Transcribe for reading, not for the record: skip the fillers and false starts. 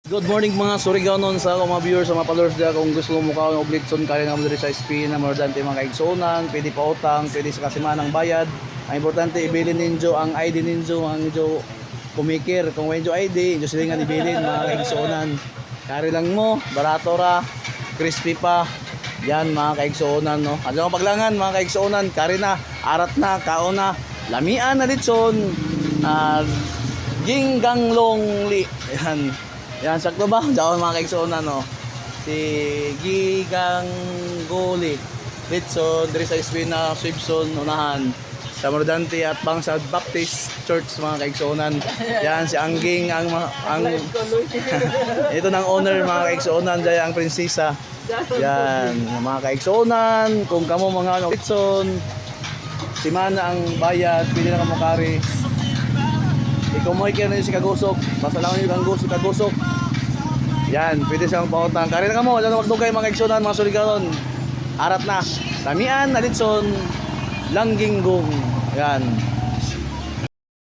Good morning mga Surigaonon sa mga viewers sa mga followers dyan. Kung gusto mo ka ng oblitson kaya nga mo sa SP na mordante mga kaigsunan, pwede pa utang, pwede sa kasimanang bayad. Ang importante ibilin ninyo ang ID ninyo, ang inyo kumikir. Kung may ID, inyo silingan ibilin mga kaigsunan. Kari lang mo, barato ra, crispy pa. Yan mga kaigsunan, no. Ano ang paglangan mga kaigsunan, kari na, arat na, kaon na, lamian na litson, gingganglong li. Yan. Yan, sakto ba? Diyan mga kaigsunan, no? Si Gigang Goli Litson, diri sa Espina, Swibson, unahan sa Mordante at Bangsad Baptist Church mga kaigsunan. Yan, si Angging ang ito ng owner mga kaigsunan, dyan ang prinsesa. Yan, mga kaigsunan, kung kamo mga Litson, si Mana ang bayad, pili na kamo kari. Ikaw mo ikirin si Kagusok, basta lang yung Kagusok. Yan, pwede siyang pautang. Kari na ka mo, dyan magdugay mga kaigsunan, mga Surigaonon. Arat na, Lamian, Nalitson, Langginggong. Yan.